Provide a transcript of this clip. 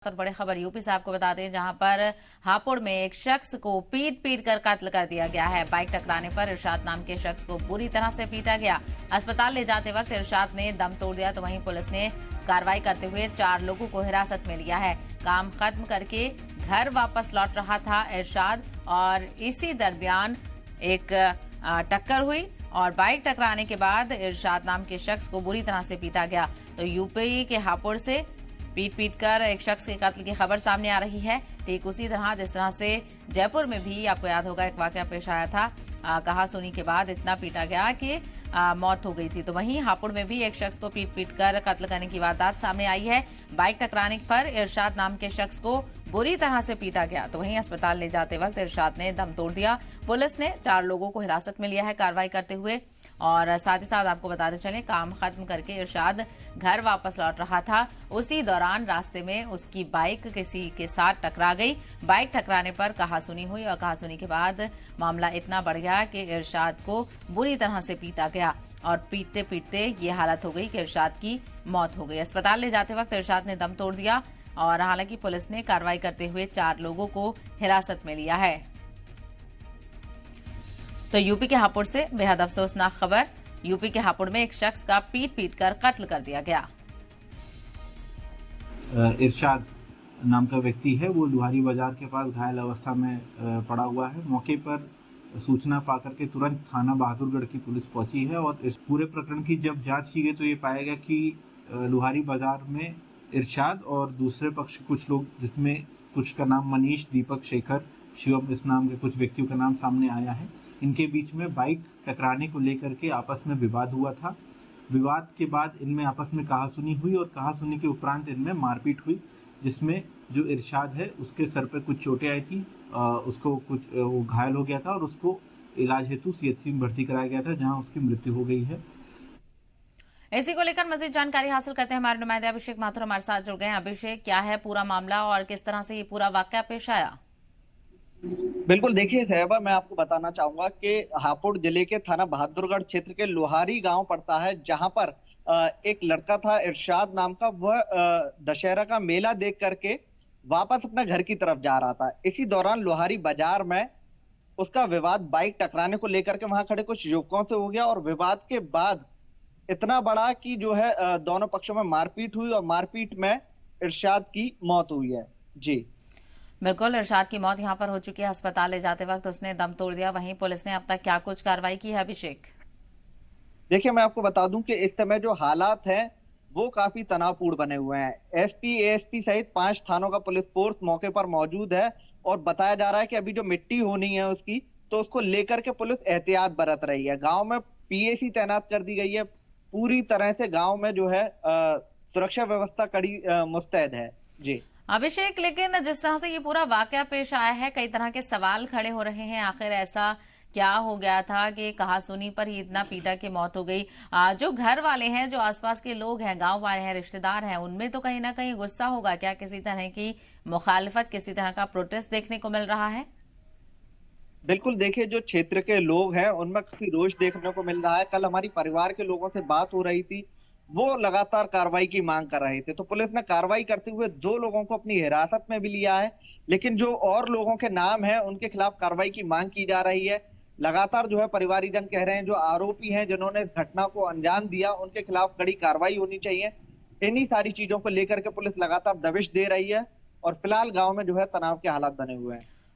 और बड़ी खबर यूपी से आपको बता दें, जहां पर हापुड़ में एक शख्स को पीट पीट कर कत्ल कर दिया गया है। बाइक टकराने पर इरशाद नाम के शख्स को बुरी तरह से पीटा गया। अस्पताल ले जाते वक्त इरशाद ने दम तोड़ दिया, तो वहीं पुलिस ने कार्रवाई करते हुए 4 लोगों को हिरासत में लिया है। काम खत्म करके घर वापस लौट रहा था इरशाद और इसी दरमियान एक टक्कर हुई और बाइक टकराने के बाद इरशाद नाम के शख्स को बुरी तरह से पीटा गया। तो यूपी के हापुड़ से पीट पीट कर एक शख्स के कत्ल की खबर सामने आ रही है। ठीक उसी तरह जिस तरह से जयपुर में भी आपको याद होगा एक वाकया पेश आया था, कहा सुनी के बाद इतना पीटा गया कि मौत हो गई थी। तो वहीं हापुड़ में भी एक शख्स को पीट पीट कर कत्ल करने की वारदात सामने आई है। बाइक टकराने पर इरशाद नाम के शख्स को बुरी तरह से पीटा गया, तो वहीं अस्पताल ले जाते वक्त इरशाद ने दम तोड़ दिया। पुलिस ने 4 लोगों को हिरासत में लिया है कार्रवाई करते हुए। और साथ ही साथ आपको बताते चले, काम खत्म करके इरशाद घर वापस लौट रहा था। उसी दौरान रास्ते में उसकी बाइक किसी के साथ टकरा गई। बाइक टकराने पर कहासुनी हुई और कहासुनी के बाद मामला इतना बढ़ गया कि इरशाद को बुरी तरह से पीटा गया और पीटते पीटते ये हालत हो गई कि इरशाद की मौत हो गई। अस्पताल ले जाते वक्त इरशाद ने दम तोड़ दिया और हालांकि पुलिस ने कार्रवाई करते हुए 4 लोगों को हिरासत में लिया है। तो यूपी के हापुड़ से बेहद अफसोसनाक खबर, यूपी के हापुड़ में एक शख्स का पीट पीट कर कत्ल कर दिया गया। इरशाद नाम का व्यक्ति है, वो लुहारी बाजार के पास घायल अवस्था में पड़ा हुआ है। मौके पर सूचना पाकर के तुरंत थाना बहादुरगढ़ की पुलिस पहुंची है और इस पूरे प्रकरण की जब जांच की गई तो ये पाया गया कि लुहारी बाजार में इरशाद और दूसरे पक्ष कुछ लोग, जिसमें कुछ का नाम मनीष, दीपक, शेखर, शिवम इस नाम के कुछ व्यक्तियों का नाम सामने आया है। इनके बीच में बाइक टकराने को लेकर के आपस में विवाद हुआ था। विवाद के बाद इनमें आपस में कहासुनी हुई और कहासुनी के उपरांत इनमें मारपीट हुई, जिसमें जो इरशाद है उसके सर पे कुछ चोटें आई थी, उसको कुछ वो घायल हो गया था और उसको इलाज हेतु सीएचसी में भर्ती कराया गया था, जहां उसकी मृत्यु हो गई है। इसी को लेकर मजीद जानकारी हासिल करते हैं, हमारे नुमाइंदे अभिषेक माथुर हमारे साथ जुड़ गए हैं। अभिषेक, क्या है पूरा मामला और किस तरह से ये पूरा वाकया पेश आया? बिल्कुल, देखिए सहबा, मैं आपको बताना चाहूंगा कि हापुड़ जिले के थाना बहादुरगढ़ क्षेत्र के लोहारी गांव पड़ता है, जहां पर एक लड़का था इरशाद नाम का। वह दशहरा का मेला देख करके वापस अपने घर की तरफ जा रहा था। इसी दौरान लोहारी बाजार में उसका विवाद बाइक टकराने को लेकर के वहां खड़े कुछ युवकों से हो गया और विवाद के बाद इतना बड़ा कि जो है दोनों पक्षों में मारपीट हुई और मारपीट में इरशाद की मौत हुई है। जी बिल्कुल, इरशाद की मौत यहां पर हो चुकी है। अस्पताल ले जाते वक्त उसने दम तोड़ दिया। वहीं पुलिस ने अब तक क्या कुछ कार्रवाई की है अभिषेक? देखिए, मैं आपको बता दूं कि इस समय जो हालात हैं वो काफी तनावपूर्ण बने हुए हैं। एसपी, एएसपी सहित 5 थानों का पुलिस फोर्स मौके पर मौजूद है और बताया जा रहा है कि अभी जो मिट्टी होनी है उसकी, तो उसको लेकर के पुलिस एहतियात बरत रही है। गांव में पीएसी तैनात कर दी गई है। पूरी तरह से गांव में जो है सुरक्षा व्यवस्था कड़ी मुस्तैद है। जी अभिषेक, लेकिन जिस तरह से ये पूरा वाकया पेश आया है, कई तरह के सवाल खड़े हो रहे हैं। आखिर ऐसा क्या हो गया था कि कहासुनी पर ही इतना पीटा की मौत हो गई? जो घर वाले हैं, जो आसपास के लोग हैं, गांव वाले हैं, रिश्तेदार हैं, उनमें तो कहीं ना कहीं गुस्सा होगा। क्या किसी तरह की मुखालिफत, किसी तरह का प्रोटेस्ट देखने को मिल रहा है? बिल्कुल, देखिए, जो क्षेत्र के लोग हैं उनमें काफी रोष देखने को मिल रहा है। कल हमारी परिवार के लोगों से बात हो रही थी, वो लगातार कार्रवाई की मांग कर रहे थे। तो पुलिस ने कार्रवाई करते हुए 2 लोगों को अपनी हिरासत में भी लिया है, लेकिन जो और लोगों के नाम हैं उनके खिलाफ कार्रवाई की मांग की जा रही है। लगातार जो है परिवारीजन कह रहे हैं जो आरोपी हैं, जिन्होंने इस घटना को अंजाम दिया, उनके खिलाफ कड़ी कार्रवाई होनी चाहिए। इन्हीं सारी चीजों को लेकर के पुलिस लगातार दबिश दे रही है और फिलहाल गाँव में जो है तनाव के हालात बने हुए हैं।